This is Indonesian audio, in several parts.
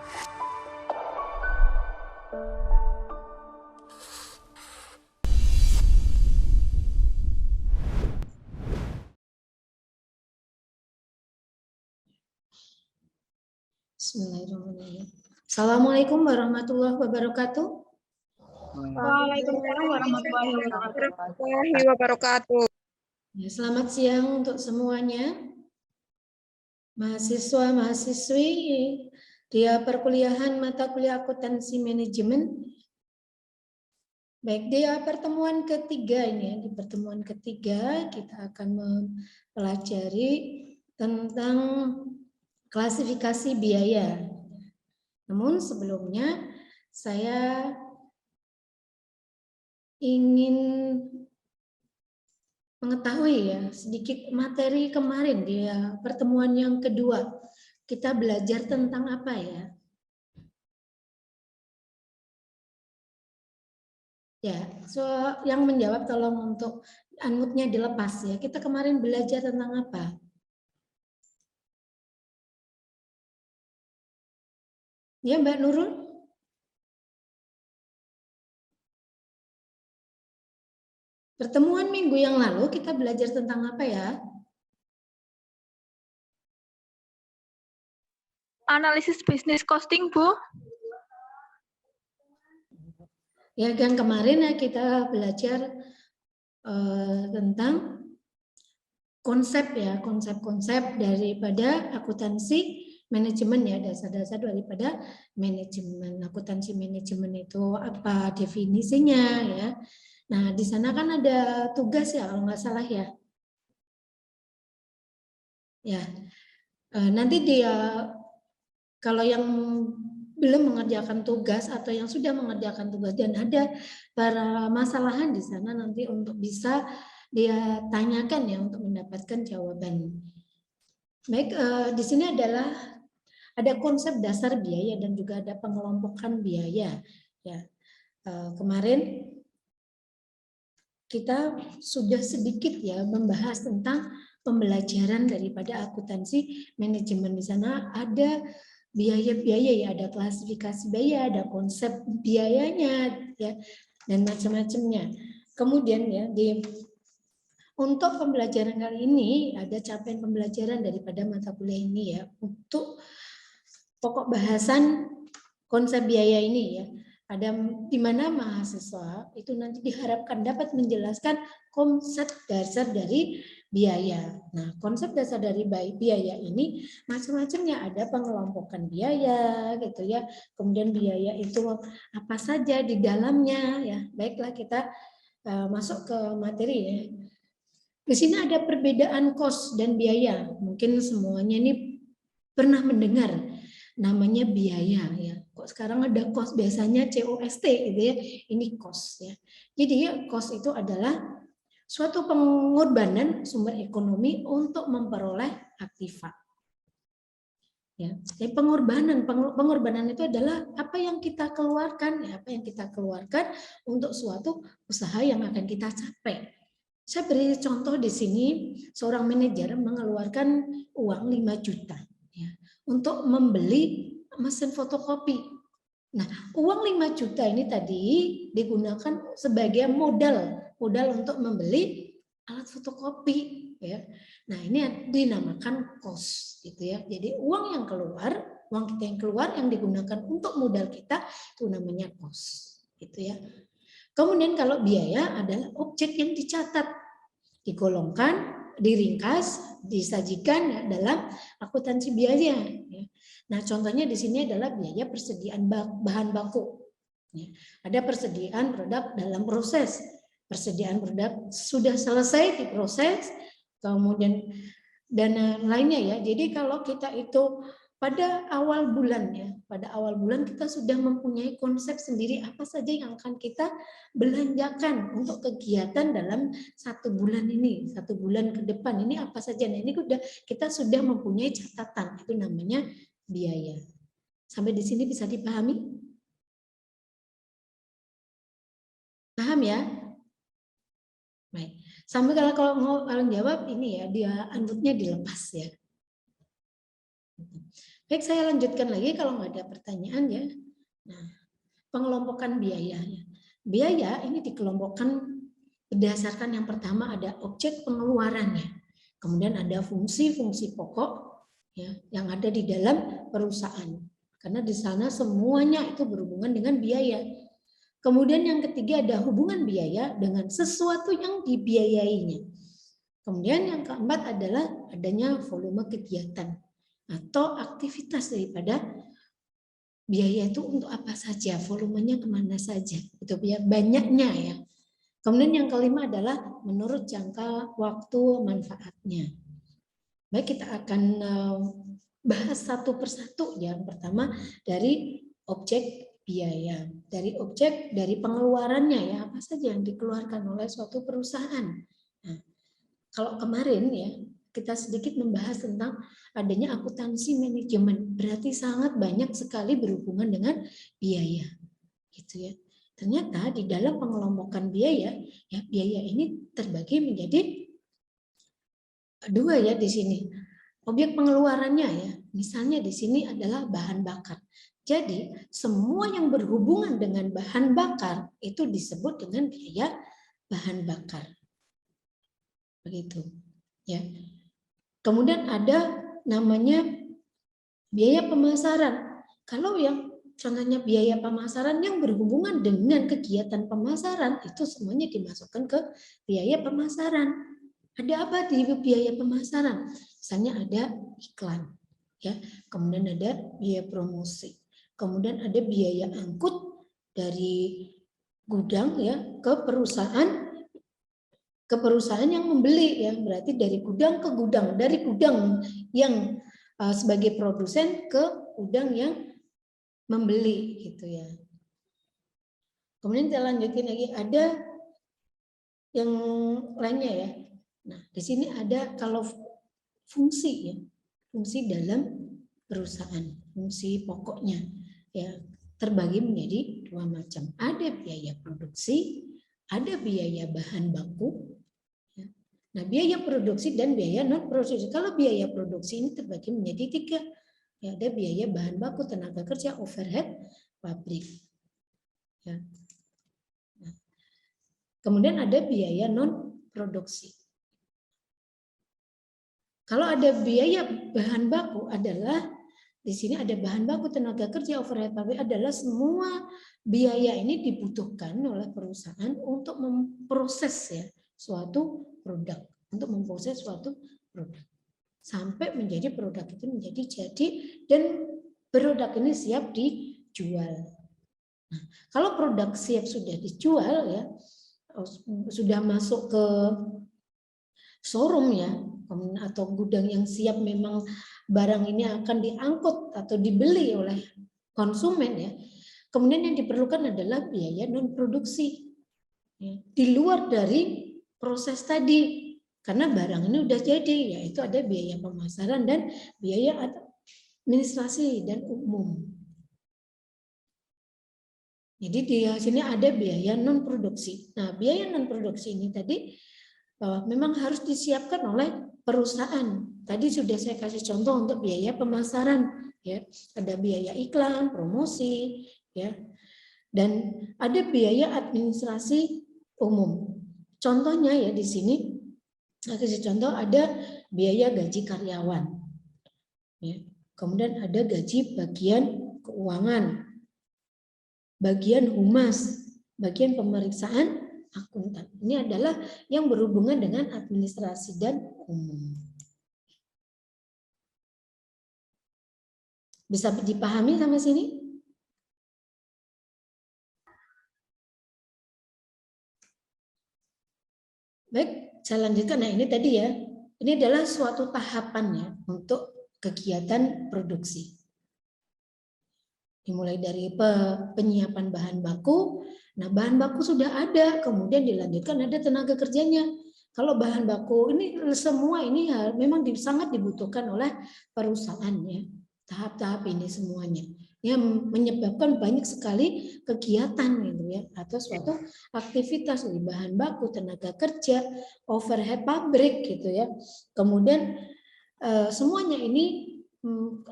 Bismillahirrahmanirrahim. Assalamualaikum warahmatullahi wabarakatuh. Waalaikumsalam warahmatullahi wabarakatuh. Ya, selamat siang untuk semuanya. Mahasiswa, mahasiswi di perkuliahan mata kuliah akuntansi manajemen. Baik, di pertemuan ketiga ini, di pertemuan ketiga kita akan mempelajari tentang klasifikasi biaya. Namun sebelumnya saya ingin mengetahui ya sedikit materi kemarin di pertemuan yang kedua. Kita belajar tentang apa ya? Ya, yang menjawab tolong untuk unmute-nya dilepas ya. Kita kemarin belajar tentang apa? Ya, Mbak Nurul? Pertemuan minggu yang lalu kita belajar tentang apa ya? Analisis bisnis costing, Bu. Ya, kan kemarin ya kita belajar tentang konsep ya, konsep-konsep daripada akuntansi manajemen ya, dasar-dasar daripada manajemen. Akuntansi manajemen itu apa definisinya ya. Nah, di sana kan ada tugas ya kalau nggak salah ya. Ya, nanti dia kalau yang belum mengerjakan tugas atau yang sudah mengerjakan tugas dan ada permasalahan di sana nanti untuk bisa dia tanyakan ya untuk mendapatkan jawaban. Baik, di sini adalah ada konsep dasar biaya dan juga ada pengelompokan biaya. Ya, kemarin kita sudah sedikit ya membahas tentang pembelajaran daripada akuntansi manajemen. Di sana ada biaya-biaya ya, ada klasifikasi biaya, ada konsep biayanya ya dan macam-macamnya. Kemudian ya untuk pembelajaran kali ini ada capaian pembelajaran daripada mata kuliah ini ya untuk pokok bahasan konsep biaya ini ya. Ada di mana mahasiswa itu nanti diharapkan dapat menjelaskan konsep dasar dari biaya. Nah, konsep dasar dari biaya ini macam-macamnya, ada pengelompokan biaya gitu ya. Kemudian biaya itu apa saja di dalamnya ya. Baiklah kita masuk ke materi ya. Di sini ada perbedaan kos dan biaya. Mungkin semuanya ini pernah mendengar namanya biaya ya. Kok sekarang ada kos, biasanya COST gitu ya. Ini kos ya. Jadi kos itu adalah suatu pengorbanan sumber ekonomi untuk memperoleh aktiva. Ya, jadi pengorbanan itu adalah apa yang kita keluarkan ya, apa yang kita keluarkan untuk suatu usaha yang akan kita capai. Saya beri contoh di sini, seorang manajer mengeluarkan uang 5 juta ya, untuk membeli mesin fotokopi. Nah, uang 5 juta ini tadi digunakan sebagai modal untuk membeli alat fotokopi ya. Nah, ini dinamakan kos gitu ya. Jadi uang yang keluar, uang kita yang keluar yang digunakan untuk modal kita itu namanya kos gitu ya. Kemudian kalau biaya adalah objek yang dicatat, digolongkan, diringkas, disajikan ya, dalam akuntansi biaya. Ya. Nah, contohnya di sini adalah biaya persediaan bahan baku. Ya. Ada persediaan produk dalam proses, persediaan produk sudah selesai diproses, kemudian dana lainnya ya. Jadi kalau kita itu pada awal bulan ya, pada awal bulan kita sudah mempunyai konsep sendiri apa saja yang akan kita belanjakan untuk kegiatan dalam 1 bulan ini, 1 bulan ke depan ini apa saja. Nah, ini kita sudah mempunyai catatan, itu namanya biaya. Sampai di sini bisa dipahami? Paham ya? Baik. Sampai kalau mau jawab ini ya, dia unmute-nya dilepas ya. Baik, saya lanjutkan lagi kalau nggak ada pertanyaan ya. Nah, pengelompokan biaya. Biaya ini dikelompokkan berdasarkan yang pertama ada objek pengeluarannya, kemudian ada fungsi-fungsi pokok ya yang ada di dalam perusahaan. Karena di sana semuanya itu berhubungan dengan biaya. Kemudian yang ketiga ada hubungan biaya dengan sesuatu yang dibiayainya. Kemudian yang keempat adalah adanya volume kegiatan atau aktivitas daripada biaya itu untuk apa saja, volumenya kemana saja, itu ya banyaknya ya. Kemudian yang kelima adalah menurut jangka waktu manfaatnya. Baik, kita akan bahas satu persatu. Yang pertama dari objek biaya, dari objek dari pengeluarannya ya, apa saja yang dikeluarkan oleh suatu perusahaan. Nah, kalau kemarin ya kita sedikit membahas tentang adanya akuntansi manajemen, berarti sangat banyak sekali berhubungan dengan biaya, gitu ya. Ternyata di dalam pengelompokan biaya, ya biaya ini terbagi menjadi dua ya di sini. Objek pengeluarannya ya, misalnya di sini adalah bahan bakar. Jadi semua yang berhubungan dengan bahan bakar itu disebut dengan biaya bahan bakar. Begitu, ya. Kemudian ada namanya biaya pemasaran. Kalau yang contohnya biaya pemasaran yang berhubungan dengan kegiatan pemasaran itu semuanya dimasukkan ke biaya pemasaran. Ada apa di biaya pemasaran? Misalnya ada iklan, ya. Kemudian ada biaya promosi. Kemudian ada biaya angkut dari gudang ya ke perusahaan yang membeli ya, berarti dari gudang ke gudang, dari gudang yang sebagai produsen ke gudang yang membeli gitu ya. Kemudian kita lanjutin lagi ada yang lainnya ya. Nah, di sini ada kalau fungsi ya, fungsi dalam perusahaan, fungsi pokoknya ya terbagi menjadi dua macam. Ada biaya produksi, ada biaya bahan baku. Nah, biaya produksi dan biaya non produksi. Kalau biaya produksi ini terbagi menjadi tiga. Ya, ada biaya bahan baku, tenaga kerja, overhead, pabrik. Ya. Nah, kemudian ada biaya non produksi. Kalau ada biaya bahan baku adalah di sini ada bahan baku, tenaga kerja, overhead, pabrik adalah semua biaya ini dibutuhkan oleh perusahaan untuk memproses ya suatu produk, untuk memproses suatu produk sampai menjadi produk itu menjadi jadi dan produk ini siap dijual. Nah, kalau produk siap sudah dijual ya sudah masuk ke showroom ya atau gudang yang siap memang barang ini akan diangkut atau dibeli oleh konsumen ya. Kemudian yang diperlukan adalah biaya non produksi ya, di luar dari proses tadi karena barang ini udah jadi yaitu ada biaya pemasaran dan biaya administrasi dan umum. Jadi di sini ada biaya non produksi. Nah, biaya non produksi ini tadi memang harus disiapkan oleh perusahaan. Tadi sudah saya kasih contoh untuk biaya pemasaran, ya. Ada biaya iklan, promosi, ya. Dan ada biaya administrasi umum. Contohnya ya di sini, saya kasih contoh ada biaya gaji karyawan, ya. Kemudian ada gaji bagian keuangan, bagian humas, bagian pemeriksaan akuntan. Ini adalah yang berhubungan dengan administrasi dan umum. Bisa dipahami sampai sini? Baik, saya lanjutkan. Nah, ini tadi ya. Ini adalah suatu tahapannya untuk kegiatan produksi. Dimulai dari penyiapan bahan baku. Nah, bahan baku sudah ada, kemudian dilanjutkan ada tenaga kerjanya. Kalau bahan baku ini semua ini memang sangat dibutuhkan oleh perusahaan ya. Tahap-tahap ini semuanya yang menyebabkan banyak sekali kegiatan gitu ya atau suatu aktivitas di bahan baku, tenaga kerja, overhead pabrik gitu ya. Kemudian semuanya ini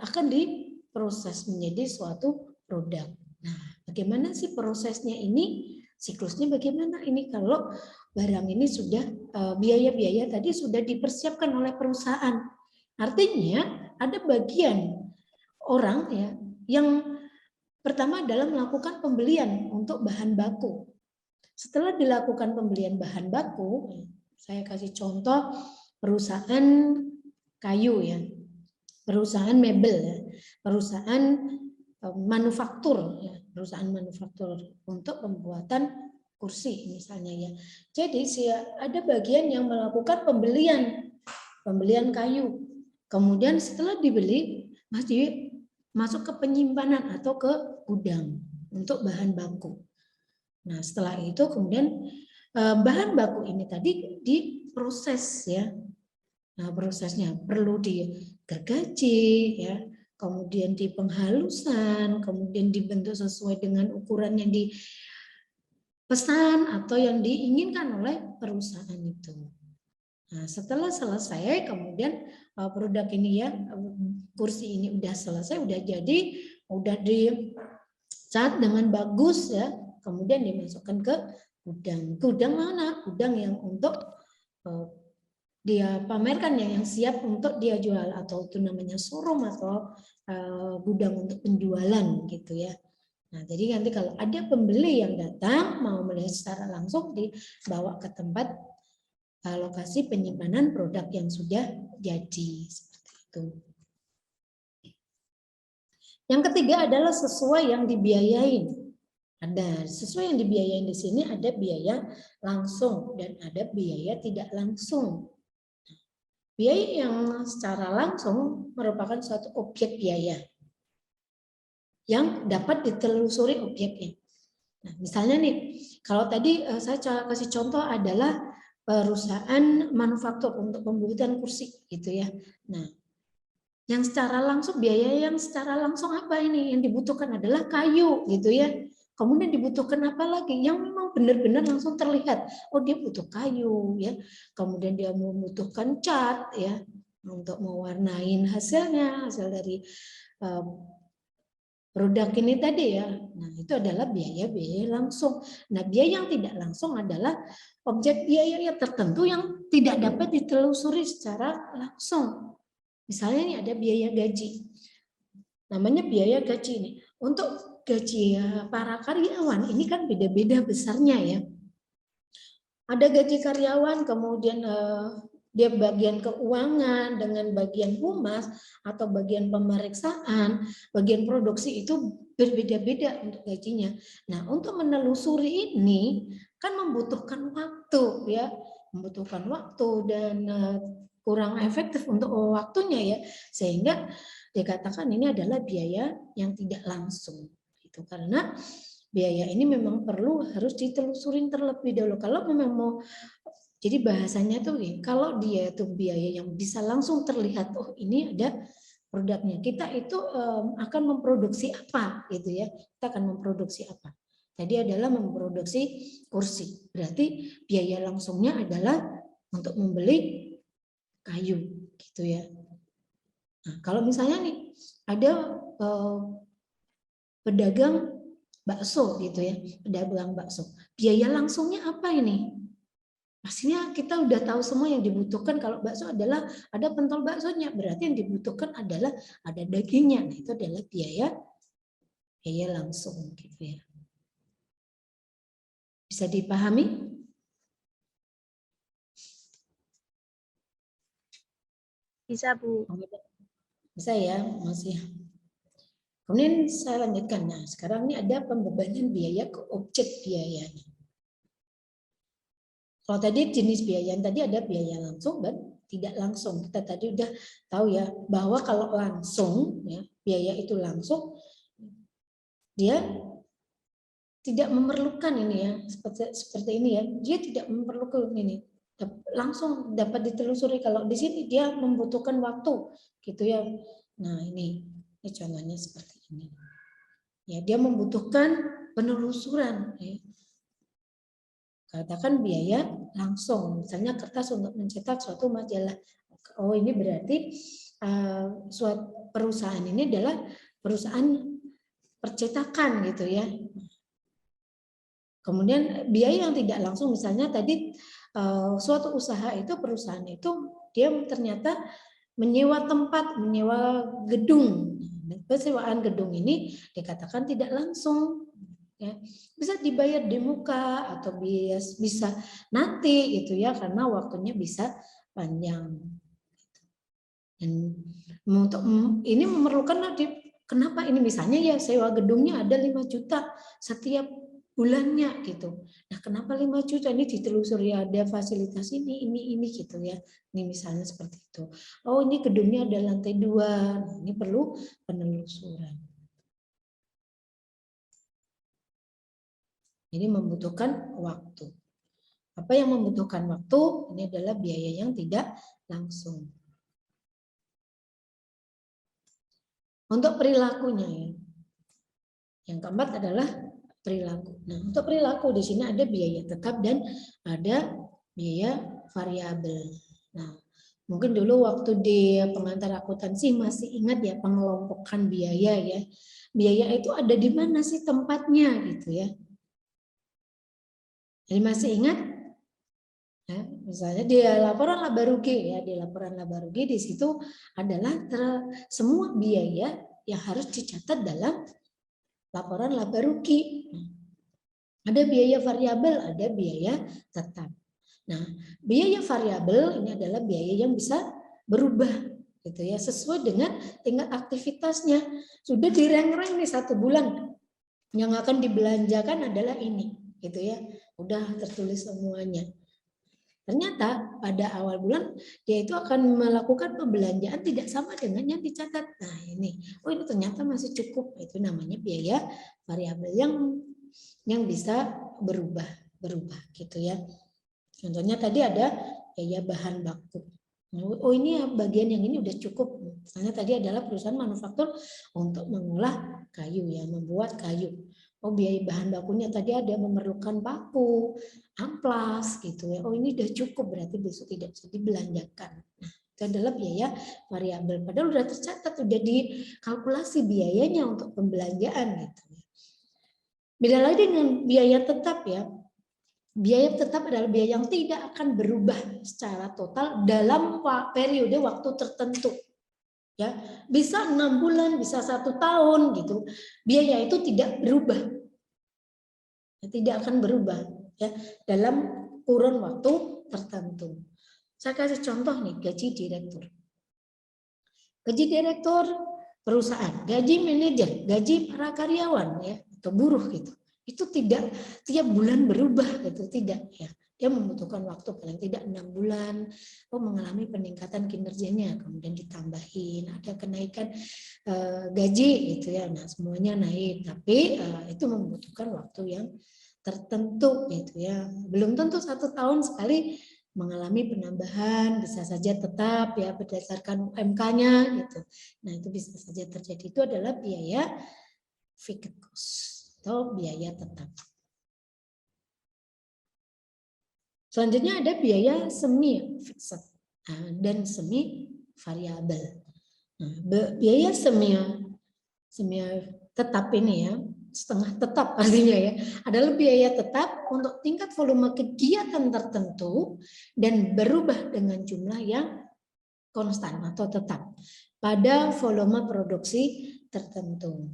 akan proses menjadi suatu produk. Nah, bagaimana sih prosesnya ini? Siklusnya bagaimana ini kalau barang ini sudah biaya-biaya tadi sudah dipersiapkan oleh perusahaan. Artinya ada bagian orang ya yang pertama adalah melakukan pembelian untuk bahan baku. Setelah dilakukan pembelian bahan baku, saya kasih contoh perusahaan kayu ya, perusahaan mebel ya, perusahaan manufaktur ya, perusahaan manufaktur untuk pembuatan kursi misalnya ya. Jadi ada bagian yang melakukan pembelian kayu. Kemudian setelah dibeli masih masuk ke penyimpanan atau ke gudang untuk bahan baku. Nah, setelah itu kemudian bahan baku ini tadi diproses ya. Nah, prosesnya perlu digergaji ya, kemudian di penghalusan, kemudian dibentuk sesuai dengan ukuran yang dipesan atau yang diinginkan oleh perusahaan itu. Nah, setelah selesai kemudian produk ini ya, kursi ini udah selesai, udah jadi, udah dicat dengan bagus ya, kemudian dimasukkan ke gudang. Gudang mana? Gudang yang untuk dia pamerkan yang siap untuk dia jual, atau itu namanya showroom atau gudang untuk penjualan gitu ya. Nah, jadi nanti kalau ada pembeli yang datang mau melihat secara langsung, dibawa ke tempat lokasi penyimpanan produk yang sudah jadi seperti itu. Yang ketiga adalah sesuai yang dibiayain. Ada sesuai yang dibiayain di sini, ada biaya langsung dan ada biaya tidak langsung. Biaya yang secara langsung merupakan suatu objek biaya yang dapat ditelusuri objeknya. Nah, misalnya nih, kalau tadi saya kasih contoh adalah perusahaan manufaktur untuk pembuatan kursi, gitu ya. Nah, yang secara langsung, biaya yang secara langsung apa ini? Yang dibutuhkan adalah kayu, gitu ya. Kemudian dibutuhkan apa lagi? Yang memang benar-benar langsung terlihat. Oh, dia butuh kayu, ya. Kemudian dia membutuhkan cat, ya, untuk mewarnain hasilnya, hasil dari produk ini tadi ya. Nah, itu adalah biaya-biaya langsung. Nah, biaya yang tidak langsung adalah objek biaya yang tertentu yang tidak dapat ditelusuri secara langsung. Misalnya ini ada biaya gaji. Namanya biaya gaji ini. Untuk gaji para karyawan ini kan beda-beda besarnya ya. Ada gaji karyawan, kemudian dia bagian keuangan dengan bagian humas atau bagian pemeriksaan, bagian produksi itu berbeda-beda untuk gajinya. Nah, untuk menelusuri ini kan membutuhkan waktu ya, membutuhkan waktu dan kurang efektif untuk waktunya ya, sehingga dikatakan ini adalah biaya yang tidak langsung. Itu karena biaya ini memang harus ditelusurin terlebih dahulu. Kalau memang mau, jadi bahasanya tuh kalau dia itu biaya yang bisa langsung terlihat, oh ini ada produknya. Kita itu akan memproduksi apa gitu ya. Kita akan memproduksi apa. Tadi adalah memproduksi kursi. Berarti biaya langsungnya adalah untuk membeli kayu gitu ya. Nah, kalau misalnya nih ada pedagang bakso gitu ya, pedagang bakso. Biaya langsungnya apa ini? Pastinya kita udah tahu semua yang dibutuhkan kalau bakso adalah ada pentol baksonya, berarti yang dibutuhkan adalah ada dagingnya. Nah, itu adalah biaya langsung gitu ya. Bisa dipahami? Bisa, Bu. Bisa ya, masih. Kemudian saya lanjutkan. Nah, sekarang ini ada pembebanan biaya ke objek biayanya. Kalau tadi jenis biaya yang tadi ada biaya langsung dan tidak langsung. Kita tadi udah tahu ya bahwa kalau langsung ya, biaya itu langsung, dia tidak memerlukan ini ya, seperti ini ya. Dia tidak memerlukan ini. Langsung dapat ditelusuri. Kalau di sini dia membutuhkan waktu gitu ya. Nah, ini contohnya seperti ini. Ya, dia membutuhkan penelusuran ya. Katakan biaya langsung, misalnya kertas untuk mencetak suatu majalah. Oh, ini berarti suatu perusahaan ini adalah perusahaan percetakan gitu ya. Kemudian biaya yang tidak langsung, misalnya tadi suatu usaha itu, perusahaan itu dia ternyata menyewa tempat, menyewa gedung. Persewaan gedung ini dikatakan tidak langsung, ya. Bisa dibayar di muka atau bisa nanti gitu ya, karena waktunya bisa panjang. Dan untuk ini memerlukan, kenapa ini misalnya ya sewa gedungnya ada 5 juta setiap bulannya gitu. Nah, kenapa 5 juta ini ditelusuri, ada fasilitas ini gitu ya. Ini misalnya seperti itu. Oh, ini gedungnya ada lantai 2. Nah, ini perlu penelusuran. Ini membutuhkan waktu. Apa yang membutuhkan waktu? Ini adalah biaya yang tidak langsung. Untuk perilakunya ya. Yang keempat adalah perilaku. Nah, untuk perilaku di sini ada biaya tetap dan ada biaya variabel. Nah, mungkin dulu waktu di pengantar akuntansi masih ingat ya pengelompokan biaya ya. Biaya itu ada di mana sih tempatnya gitu ya. Jadi masih ingat? Ya, misalnya di laporan laba rugi ya, di laporan laba rugi di situ adalah semua biaya yang harus dicatat dalam laporan laba rugi. Ada biaya variabel, ada biaya tetap. Nah, biaya variabel ini adalah biaya yang bisa berubah gitu ya, sesuai dengan tingkat aktivitasnya. Sudah direng-reng nih 1 bulan yang akan dibelanjakan adalah ini gitu ya. Udah tertulis semuanya. Ternyata pada awal bulan dia itu akan melakukan pembelanjaan tidak sama dengan yang dicatat. Nah, ini ternyata masih cukup. Itu namanya biaya variabel yang bisa berubah gitu ya. Contohnya tadi ada biaya bahan baku. Oh, ini bagian yang ini udah cukup. Misalnya tadi adalah perusahaan manufaktur untuk mengolah kayu ya, membuat kayu. Oh, biaya bahan bakunya tadi ada memerlukan paku, amplas gitu ya. Oh, ini udah cukup, berarti besok tidak bisa dibelanjakan. Nah, itu adalah biaya variabel. Padahal udah tercatat, udah dikalkulasi biayanya untuk pembelanjaan gitu. Beda lagi dengan biaya tetap ya. Biaya tetap adalah biaya yang tidak akan berubah secara total dalam periode waktu tertentu. Ya, bisa 6 bulan, bisa 1 tahun gitu. Biaya itu tidak berubah. Tidak akan berubah ya dalam kurun waktu tertentu. Saya kasih contoh nih, gaji direktur. Gaji direktur perusahaan, gaji manajer, gaji para karyawan ya atau buruh gitu. Itu tidak tiap bulan berubah gitu, tidak ya. Dia membutuhkan waktu paling tidak 6 bulan, mengalami peningkatan kinerjanya, kemudian ditambahin, ada kenaikan gaji gitu ya. Nah, semuanya naik, tapi itu membutuhkan waktu yang tertentu gitu ya. Belum tentu 1 tahun sekali mengalami penambahan, bisa saja tetap ya berdasarkan UMK-nya gitu. Nah, itu bisa saja terjadi. Itu adalah biaya fixed cost atau biaya tetap. Selanjutnya ada biaya semi fixed dan semi variabel. Nah, biaya semi tetap ini ya, setengah tetap artinya ya, adalah biaya tetap untuk tingkat volume kegiatan tertentu dan berubah dengan jumlah yang konstan atau tetap pada volume produksi tertentu.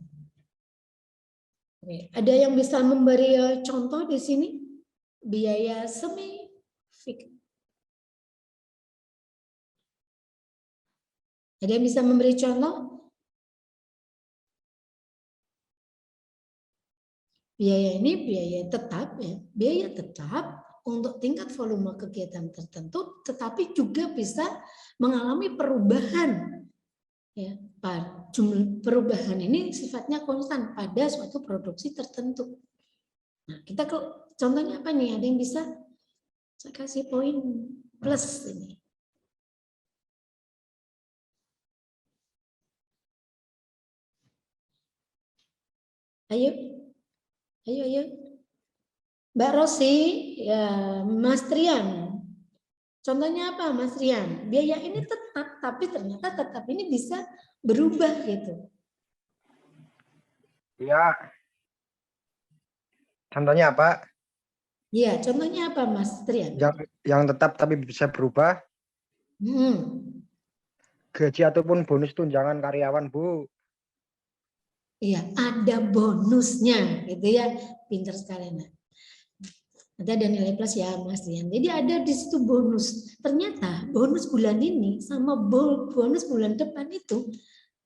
Oke, ada yang bisa memberi contoh di sini? Biaya semi fixed. Ada yang bisa memberi contoh? Biaya ini biaya tetap ya, biaya tetap untuk tingkat volume kegiatan tertentu, tetapi juga bisa mengalami perubahan ya. Jumlah perubahan ini sifatnya konstan pada suatu produksi tertentu. Nah, kita contohnya apa nih? Ada yang bisa saya kasih poin plus ini? Ayo. Mbak Rosi, ya, Mas Trian. Contohnya apa, Mas Rian? Biaya ini tetap, tapi ternyata tetap ini bisa berubah gitu. Iya. Contohnya apa? Iya, contohnya apa Mas Trian? Yang tetap tapi bisa berubah. Gaji ataupun bonus tunjangan karyawan, Bu. Iya, ada bonusnya, gitu ya. Pinter sekali, Nak. Nanti ada nilai plus ya, Mas Rian. Jadi ada di situ bonus. Ternyata bonus bulan ini sama bonus bulan depan itu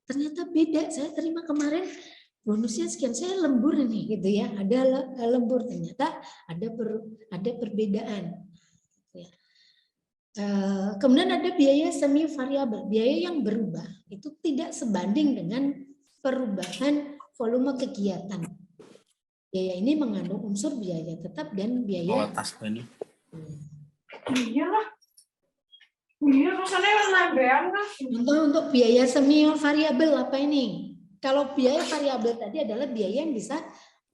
ternyata beda. Saya terima kemarin bonusnya sekian, saya lembur nih, gitu ya. Ada lembur, ternyata ada perbedaan. Ya. Kemudian ada biaya semi variabel, biaya yang berubah itu tidak sebanding dengan perubahan volume kegiatan. Biaya ini mengandung unsur biaya tetap dan biaya. Ini. Iyalah. Iya, rasanya lembean kan. Untuk biaya semi variabel apa ini? Kalau biaya variabel tadi adalah biaya yang bisa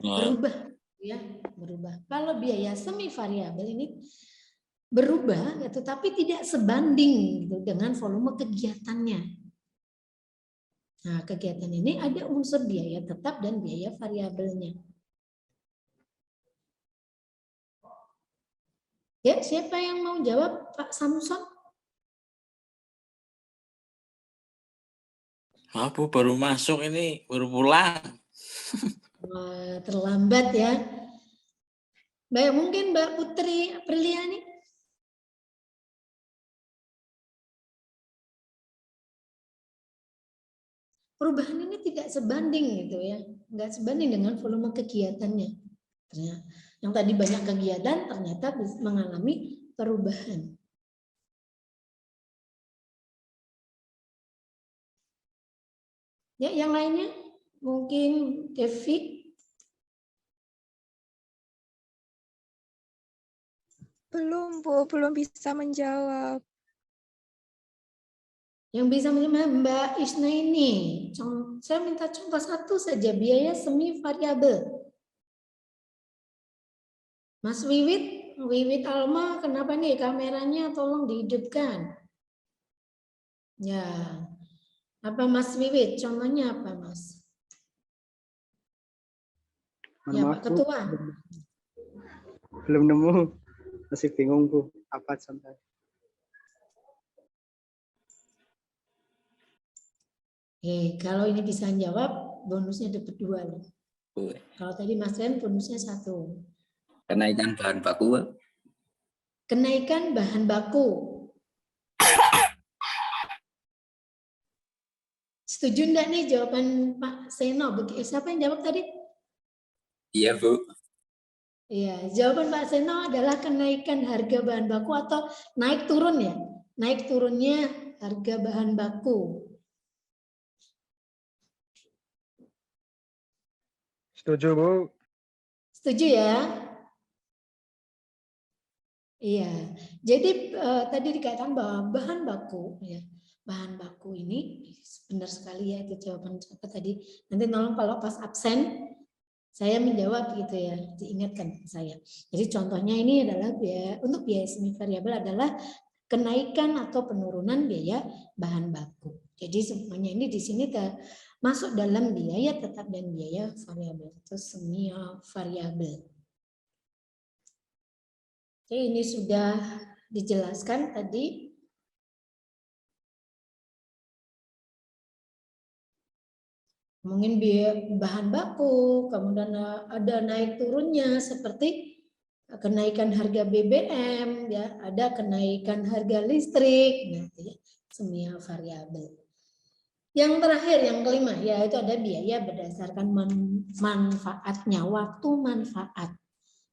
berubah, ya, berubah. Kalau biaya semi variabel ini berubah, ya, tetapi tidak sebanding gitu, dengan volume kegiatannya. Nah, kegiatan ini ada unsur biaya tetap dan biaya variabelnya. Ya, siapa yang mau jawab, Pak Samson? Aku baru masuk ini, baru pulang. Wah, terlambat ya. Baik, mungkin Mbak Putri Apriliani. Perubahan ini tidak sebanding gitu ya, nggak sebanding dengan volume kegiatannya. Ternyata, yang tadi banyak kegiatan ternyata mengalami perubahan. Ya, yang lainnya mungkin Devi. Belum, Bu. Belum bisa menjawab. Yang bisa menjawab Mbak Isna ini. Saya minta contoh satu saja, biaya semi variabel. Mas Wiwit Alma, kenapa nih kameranya tolong dihidupkan? Ya, apa Mas Wiwit? Contohnya apa Mas? Ya Pak Ketua. Belum nemu, masih bingung Bu. Apa contohnya? Kalau ini bisa jawab, bonusnya dapat 2 loh. Kalau tadi Mas Ren bonusnya 1. Kenaikan bahan baku. Kenaikan bahan baku. Setuju enggak nih jawaban Pak Seno? Siapa yang jawab tadi? Iya, Bu. Iya, jawaban Pak Seno adalah kenaikan harga bahan baku atau naik turun ya. Naik turunnya harga bahan baku. Setuju, Bu. Setuju ya? Iya. Jadi tadi dikatakan bahwa bahan baku ya. Bahan baku ini benar sekali ya, itu jawaban apa tadi. Nanti tolong kalau pas absen saya menjawab gitu ya, diingatkan saya. Jadi contohnya ini adalah untuk biaya semi variabel adalah kenaikan atau penurunan biaya bahan baku. Jadi semuanya ini di sini masuk dalam biaya tetap dan biaya variabel atau semi variabel. Oke, ini sudah dijelaskan tadi. Mungkin biaya bahan baku, kemudian ada naik turunnya seperti kenaikan harga BBM, ya, ada kenaikan harga listrik, gitu ya, semua variabel. Yang terakhir, yang kelima, yaitu ada biaya berdasarkan manfaatnya, waktu manfaat.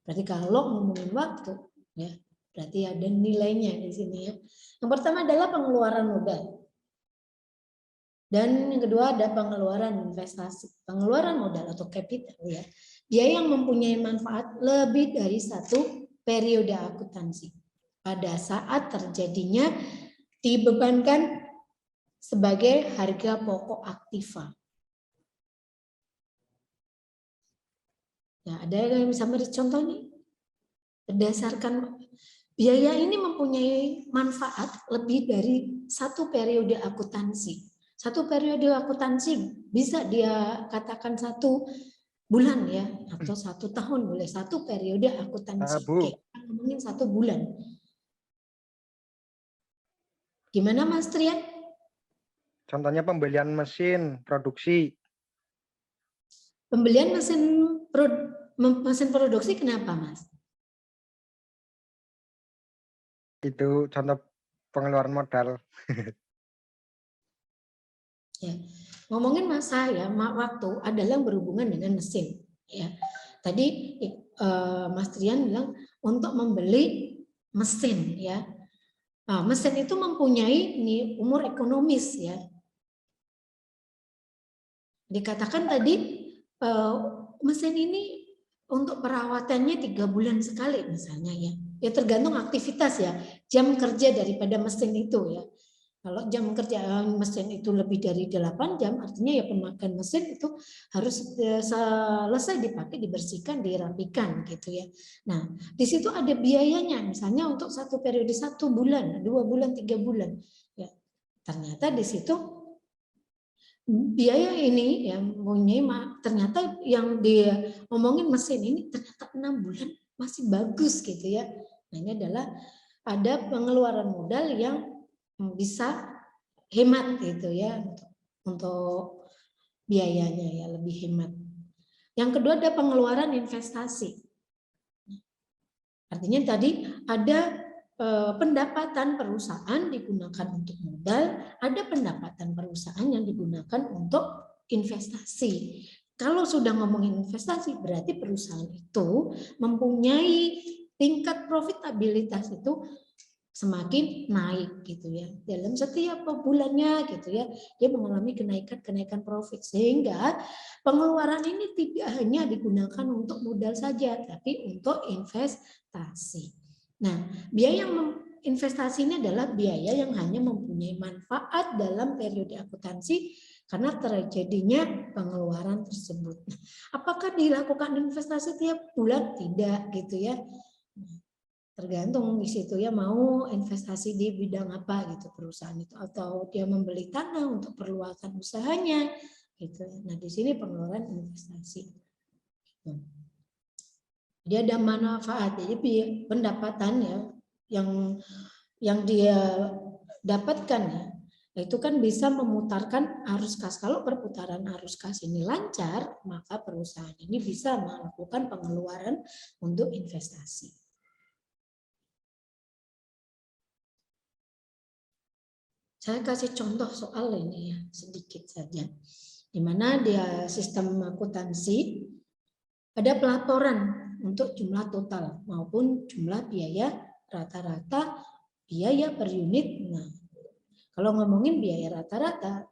Berarti kalau ngomongin waktu, ya, berarti ada nilainya di sini ya. Yang pertama adalah pengeluaran modal. Dan yang kedua ada pengeluaran investasi, pengeluaran modal atau capital ya. Dia yang mempunyai manfaat lebih dari 1 periode akuntansi. Pada saat terjadinya dibebankan sebagai harga pokok aktiva. Nah, ada yang bisa beri contohnya? Berdasarkan biaya ini mempunyai manfaat lebih dari 1 periode akuntansi. 1 periode akuntansi bisa dia katakan 1 bulan ya, atau 1 tahun boleh, 1 periode akuntansi. Bu. Oke, kita ngomongin 1 bulan. Gimana Mas Trian? Contohnya pembelian mesin produksi. Pembelian mesin produksi kenapa Mas? Itu contoh pengeluaran modal. Ya. Ngomongin masa ya, waktu adalah berhubungan dengan mesin. Ya. Tadi Mas Trian bilang untuk membeli mesin ya. Nah, mesin itu mempunyai umur ekonomis ya. Dikatakan tadi mesin ini untuk perawatannya 3 bulan sekali misalnya ya. Ya tergantung aktivitas ya, jam kerja daripada mesin itu ya. Kalau jam kerja mesin itu lebih dari 8 jam, artinya ya pemakaian mesin itu harus selesai dipakai, dibersihkan, dirapikan gitu ya. Nah, di situ ada biayanya, misalnya untuk 1 periode 1 bulan, 2 bulan, 3 bulan. Ya, ternyata di situ biaya ini yang punya ternyata yang dia ngomongin mesin ini ternyata 6 bulan masih bagus gitu ya. Nah, ini adalah ada pengeluaran modal yang bisa hemat gitu ya untuk biayanya ya, lebih hemat. Yang kedua ada pengeluaran investasi. Artinya tadi ada pendapatan perusahaan digunakan untuk modal, ada pendapatan perusahaan yang digunakan untuk investasi. Kalau sudah ngomongin investasi berarti perusahaan itu mempunyai tingkat profitabilitas itu semakin naik gitu ya. Dalam setiap bulannya gitu ya, dia mengalami kenaikan profit sehingga pengeluaran ini tidak hanya digunakan untuk modal saja tapi untuk investasi. Nah, biaya investasi ini adalah biaya yang hanya mempunyai manfaat dalam periode akuntansi karena terjadinya pengeluaran tersebut. Apakah dilakukan investasi tiap bulan? Tidak gitu ya. Tergantung di situ ya mau investasi di bidang apa gitu perusahaan itu, atau dia membeli tanah untuk perluasan usahanya gitu. Nah di sini pengeluaran investasi. Dia ada manfaat, jadi pendapatan ya yang dia dapatkan ya itu kan bisa memutarkan arus kas. Kalau perputaran arus kas ini lancar maka perusahaan ini bisa melakukan pengeluaran untuk investasi. Saya kasih contoh soal ini ya, sedikit saja. Di mana dia sistem akuntansi ada pelaporan untuk jumlah total maupun jumlah biaya rata-rata biaya per unit. Nah, kalau ngomongin biaya rata-rata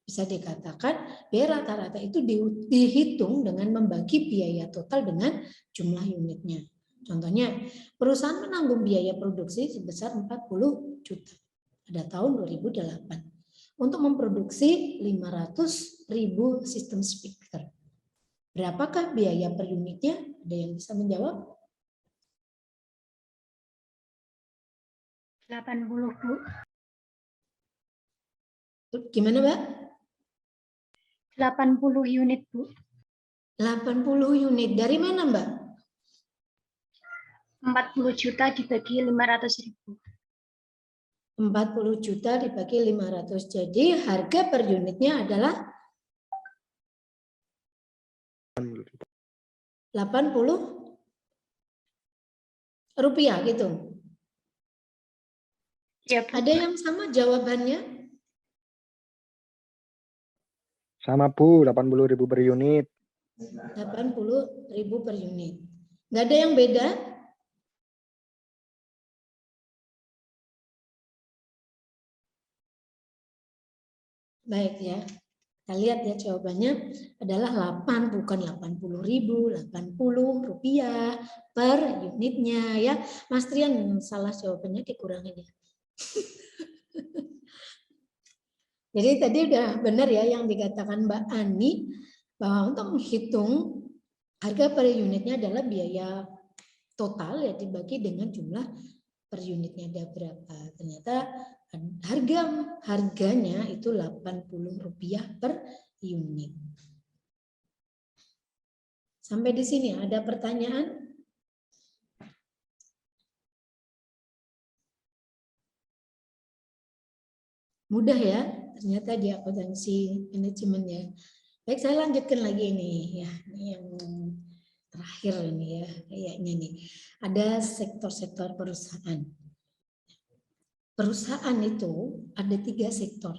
bisa dikatakan biaya rata-rata itu dihitung dengan membagi biaya total dengan jumlah unitnya. Contohnya, perusahaan menanggung biaya produksi sebesar 40 juta. Pada tahun 2008 untuk memproduksi 500.000 sistem speaker. Berapakah biaya per unitnya? Ada yang bisa menjawab? 80, Bu. Gimana, Mbak? 80 unit, Bu. 80 unit. Dari mana, Mbak? 40 juta dibagi 500.000. 40 juta dibagi 500. Jadi harga per unitnya adalah 80 rupiah gitu. Ya, Bu. Ada yang sama jawabannya? Sama Bu, 80.000 per unit. 80.000 per unit. Nggak ada yang beda? Baik ya, kita lihat ya jawabannya adalah 8 bukan 80.000, 80 rupiah per unitnya ya. Mas Trian salah jawabannya dikurangin ya. Jadi tadi udah benar ya yang dikatakan Mbak Ani bahwa untuk menghitung harga per unitnya adalah biaya total ya dibagi dengan jumlah per unitnya ada berapa. Ternyata harganya itu 80 rupiah per unit. Sampai di sini ada pertanyaan? Mudah ya, ternyata di akuntansi manajemen ya. Baik, saya lanjutkan lagi nih ya. Ini yang terakhir ini ya, kayaknya nih. Ada sektor-sektor perusahaan. Perusahaan itu ada 3 sektor.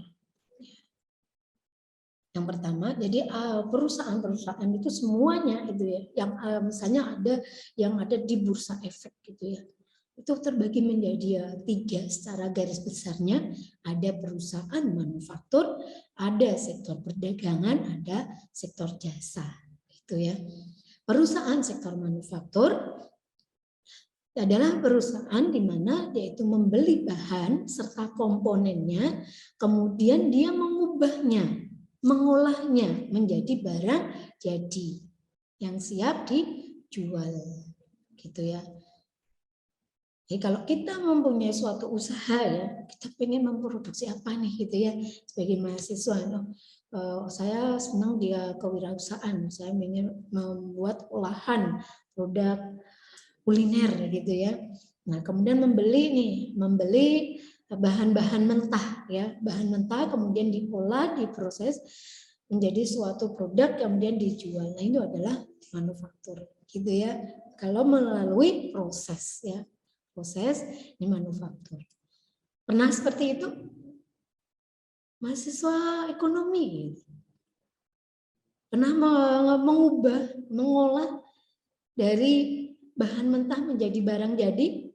Yang pertama, jadi perusahaan-perusahaan itu semuanya itu ya, yang misalnya ada yang ada di bursa efek gitu ya. Itu terbagi menjadi 3 secara garis besarnya. Ada perusahaan manufaktur, ada sektor perdagangan, ada sektor jasa gitu ya. Perusahaan sektor manufaktur adalah perusahaan di mana dia itu membeli bahan serta komponennya, kemudian dia mengubahnya, mengolahnya menjadi barang jadi yang siap dijual gitu ya. Jadi kalau kita mempunyai suatu usaha ya, kita pengen memproduksi apa nih gitu ya, sebagai mahasiswa. Saya senang dia kewirausahaan, saya ingin membuat olahan produk kuliner gitu ya. Nah kemudian membeli bahan-bahan mentah ya, bahan mentah kemudian diolah, diproses menjadi suatu produk kemudian dijual. Nah itu adalah manufaktur gitu ya. Kalau melalui proses ya. Proses di manufaktur. Pernah seperti itu? Mahasiswa ekonomi. Pernah mengubah, mengolah dari bahan mentah menjadi barang jadi?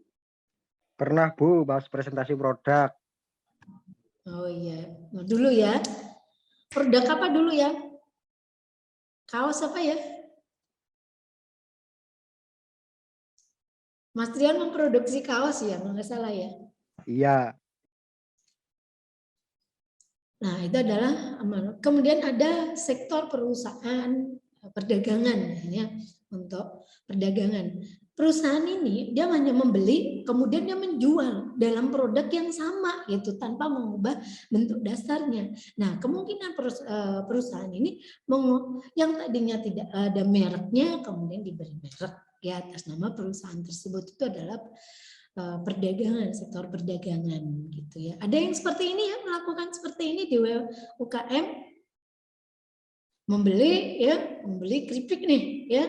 Pernah Bu, bahas presentasi produk. Oh iya, nah, dulu ya. Produk apa dulu ya? Kaos apa ya? Mas Trian memproduksi kaos ya, nggak salah ya? Iya. Nah itu adalah kemudian ada sektor perusahaan perdagangan ya, untuk perdagangan. Perusahaan ini dia hanya membeli, kemudian dia menjual dalam produk yang sama gitu tanpa mengubah bentuk dasarnya. Nah kemungkinan perusahaan ini yang tadinya tidak ada mereknya kemudian diberi merek ya atas nama perusahaan tersebut. Itu adalah perdagangan, sektor perdagangan gitu ya. Ada yang seperti ini ya, melakukan seperti ini di UKM, membeli keripik nih ya.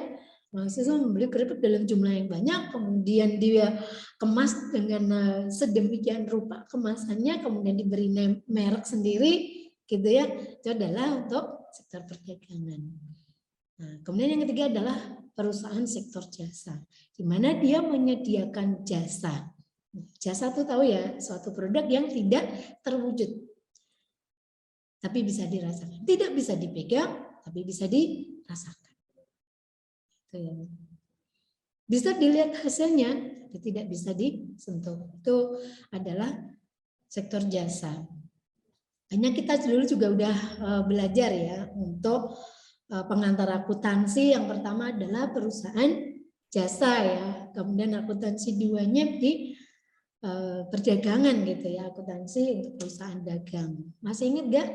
Mahasiswa membeli keripik dalam jumlah yang banyak, kemudian dia kemas dengan sedemikian rupa kemasannya, kemudian diberi merek sendiri gitu ya. Itu adalah untuk sektor perdagangan. Nah, kemudian yang ketiga adalah perusahaan sektor jasa, di mana dia menyediakan jasa. Jasa itu tahu ya, suatu produk yang tidak terwujud, tapi bisa dirasakan. Tidak bisa dipegang, tapi bisa dirasakan. Bisa dilihat hasilnya, tapi tidak bisa disentuh. Itu adalah sektor jasa. Hanya kita dulu juga udah belajar ya untuk pengantar akuntansi. Yang pertama adalah perusahaan jasa ya, kemudian akuntansi 2-nya di perdagangan gitu ya, akuntansi untuk perusahaan dagang. Masih ingat gak?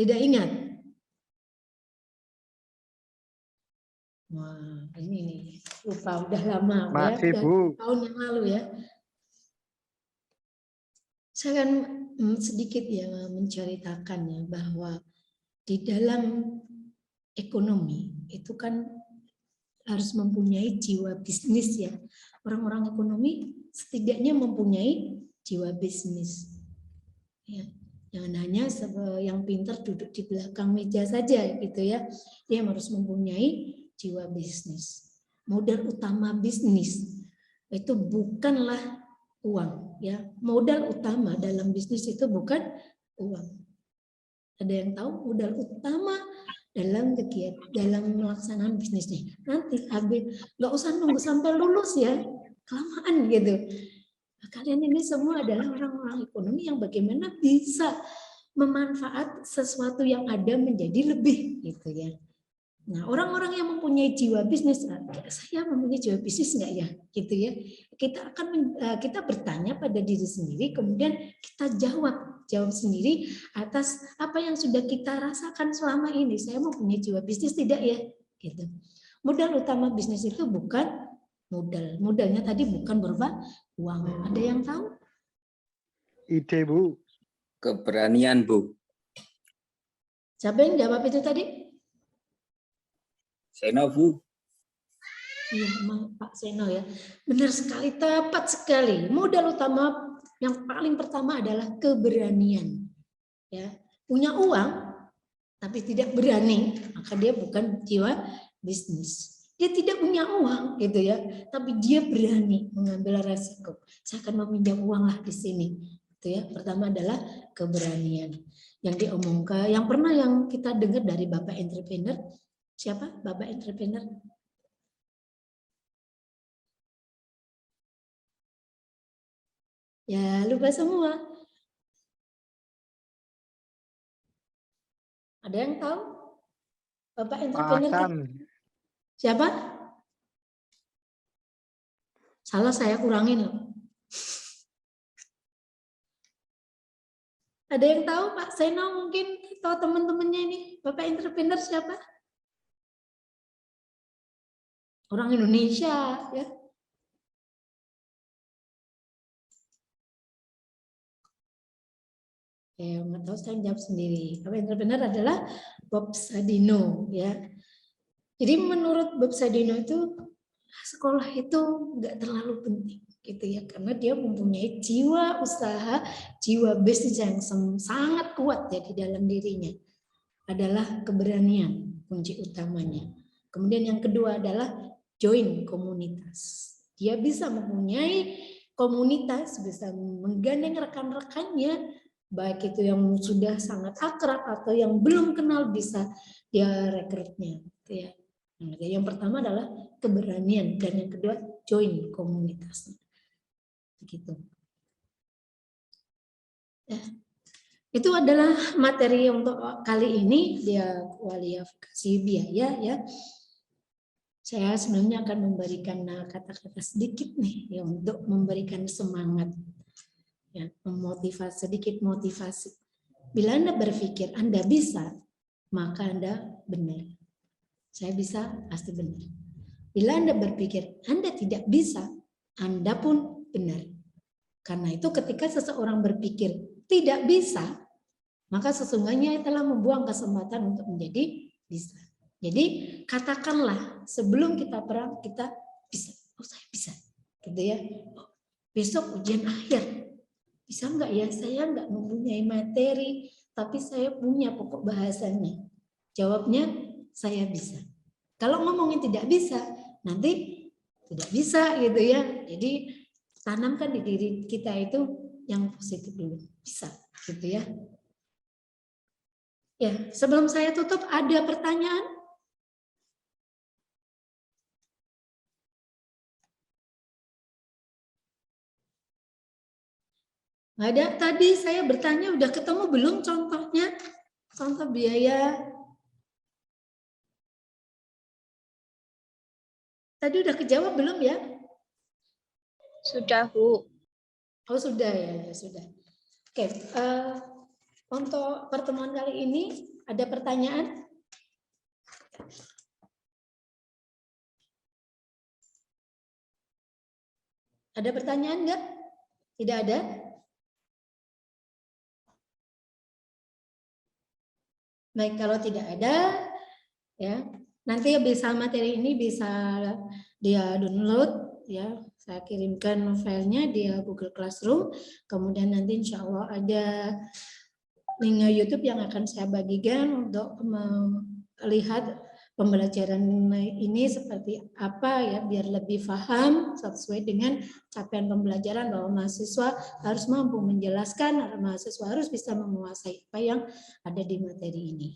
Tidak ingat? Wah, ini nih, lupa udah lama Masih, ya, Bu. tahun yang lalu ya. Saya akan sedikit ya menceritakan ya bahwa di dalam ekonomi itu kan harus mempunyai jiwa bisnis ya. Orang-orang ekonomi setidaknya mempunyai jiwa bisnis. Ya. Jangan hanya yang pintar duduk di belakang meja saja gitu ya. Dia harus mempunyai jiwa bisnis. Modal utama bisnis itu bukanlah uang ya. Modal utama dalam bisnis itu bukan uang. Ada yang tahu modal utama dalam kegiatan, dalam melaksanaan bisnisnya? Nanti habis, nggak usah nunggu sampai lulus ya, kelamaan gitu. Kalian ini semua adalah orang-orang ekonomi yang bagaimana bisa memanfaat sesuatu yang ada menjadi lebih gitu ya. Nah, orang-orang yang mempunyai jiwa bisnis, saya mempunyai jiwa bisnis enggak ya? Gitu ya. Kita bertanya pada diri sendiri, kemudian kita jawab jawab sendiri atas apa yang sudah kita rasakan selama ini. Saya mau punya jiwa bisnis tidak ya? Gitu. Modal utama bisnis itu bukan modal. Modalnya tadi bukan berupa uang. Ada yang tahu? Ide, Bu. Keberanian, Bu. Siapa yang jawab itu tadi? Seno, Bu. Iya, Pak Seno ya. Benar sekali, tepat sekali. Modal utama yang paling pertama adalah keberanian. Ya, punya uang tapi tidak berani, maka dia bukan jiwa bisnis. Dia tidak punya uang gitu ya, tapi dia berani mengambil resiko. Saya akan meminjam uang lah di sini. Itu ya. Pertama adalah keberanian. Yang diomongkan, yang pernah yang kita dengar dari Bapak entrepreneur, siapa Bapak entrepreneur? Ya, lupa semua. Ada yang tahu? Bapak entrepreneur. Hasan. Siapa? Salah, saya kurangin loh. Ada yang tahu Pak Seno mungkin atau teman-temannya ini? Bapak entrepreneur siapa? Orang Indonesia ya. Nggak tahu, saya jawab sendiri. Bapak entrepreneur adalah Bob Sadino ya. Jadi menurut Bob Sadino itu sekolah itu nggak terlalu penting gitu ya, karena dia mempunyai jiwa usaha, jiwa bisnis yang sangat kuat ya di dalam dirinya. Adalah keberanian kunci utamanya. Kemudian yang kedua adalah join komunitas. Dia bisa mempunyai komunitas, bisa menggandeng rekan-rekannya, baik itu yang sudah sangat akrab atau yang belum kenal, bisa dia rekrutnya gitu ya. Yang pertama adalah keberanian dan yang kedua join komunitas. Begitu. Ya. Itu adalah materi untuk kali ini, dia kualifikasi biaya ya. Saya sebenarnya akan memberikan kata-kata sedikit nih ya untuk memberikan semangat. Ya, memotivasi, sedikit motivasi. Bila Anda berpikir Anda bisa, maka Anda benar. Saya bisa, pasti benar. Bila Anda berpikir Anda tidak bisa, Anda pun benar. Karena itu ketika seseorang berpikir tidak bisa, maka sesungguhnya telah membuang kesempatan untuk menjadi bisa. Jadi katakanlah sebelum kita perang, kita bisa. Oh, saya bisa. Gitu ya. Oh, besok ujian akhir. Bisa enggak ya? Saya enggak mempunyai materi, tapi saya punya pokok bahasanya. Jawabnya, saya bisa. Kalau ngomongin tidak bisa, nanti tidak bisa gitu ya. Jadi tanamkan di diri kita itu yang positif dulu. Bisa gitu ya. Ya, sebelum saya tutup ada pertanyaan? Ada, tadi saya bertanya udah ketemu belum contohnya? Contoh biaya. Tadi udah kejawab belum ya? Sudah, Bu. Oh sudah ya, sudah. Oke, untuk pertemuan kali ini ada pertanyaan? Ada pertanyaan enggak? Tidak ada? Baik, kalau tidak ada, ya nanti bisa materi ini bisa dia download, ya saya kirimkan filenya di Google Classroom. Kemudian nanti insya Allah ada link YouTube yang akan saya bagikan untuk melihat pembelajaran ini seperti apa ya, biar lebih paham sesuai dengan capaian pembelajaran, bahwa mahasiswa harus mampu menjelaskan, mahasiswa harus bisa menguasai apa yang ada di materi ini.